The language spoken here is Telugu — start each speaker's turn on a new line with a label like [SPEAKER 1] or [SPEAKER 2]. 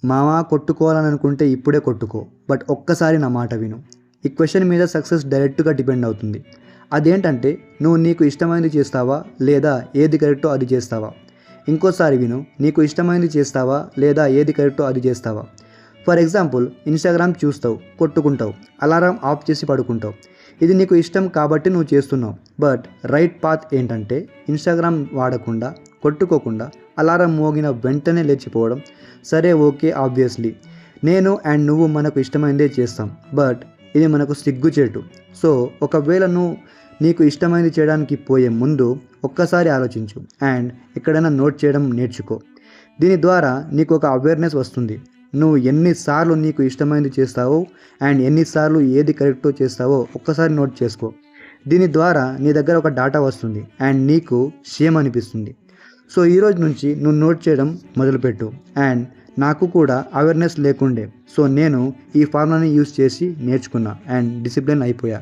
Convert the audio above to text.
[SPEAKER 1] మామ కొట్టుకోవాలని అనుకుంటే ఇప్పుడే కొట్టుకో, బట్ ఒక్కసారి నా మాట విను. ఈ క్వశ్చన్ మీద సక్సెస్ డైరెక్ట్గా డిపెండ్ అవుతుంది. అదేంటంటే నువ్వు నీకు ఇష్టమైనది చేస్తావా లేదా ఏది కరెక్టో అది చేస్తావా? ఇంకోసారి విను, నీకు ఇష్టమైనది చేస్తావా లేదా ఏది కరెక్టో అది చేస్తావా? ఫర్ ఎగ్జాంపుల్, ఇన్స్టాగ్రామ్ చూస్తావు, కొట్టుకుంటావు, అలారం ఆఫ్ చేసి పడుకుంటావు. ఇది నీకు ఇష్టం కాబట్టి నువ్వు చేస్తున్నావు. బట్ రైట్ పాత్ ఏంటంటే ఇన్స్టాగ్రామ్ వాడకుండా, కొట్టుకోకుండా, అలారం మోగిన వెంటనే లేచిపోవడం. సరే, ఓకే, ఆబ్వియస్లీ నేను అండ్ నువ్వు మనకు ఇష్టమైనదే చేస్తాం, బట్ ఇది మనకు సిగ్గుచేటు. సో ఒకవేళ నువ్వు నీకు ఇష్టమైనది చేయడానికి పోయే ముందు ఒక్కసారి ఆలోచించు అండ్ ఎక్కడైనా నోట్ చేయడం నేర్చుకో. దీని ద్వారా నీకు ఒక అవేర్నెస్ వస్తుంది. నువ్వు ఎన్నిసార్లు నీకు ఇష్టమైనది చేస్తావో అండ్ ఎన్నిసార్లు ఏది కరెక్టో చేస్తావో ఒక్కసారి నోట్ చేసుకో. దీని ద్వారా నీ దగ్గర ఒక డాటా వస్తుంది అండ్ నీకు షేమ్ అనిపిస్తుంది. సో ఈరోజు నుంచి నువ్వు నోట్ చేయడం మొదలుపెట్టు. అండ్ నాకు కూడా అవేర్నెస్ లేకుండే, సో నేను ఈ ఫార్ములాని యూస్ చేసి నేర్చుకున్నా అండ్ డిసిప్లిన్ అయిపోయా.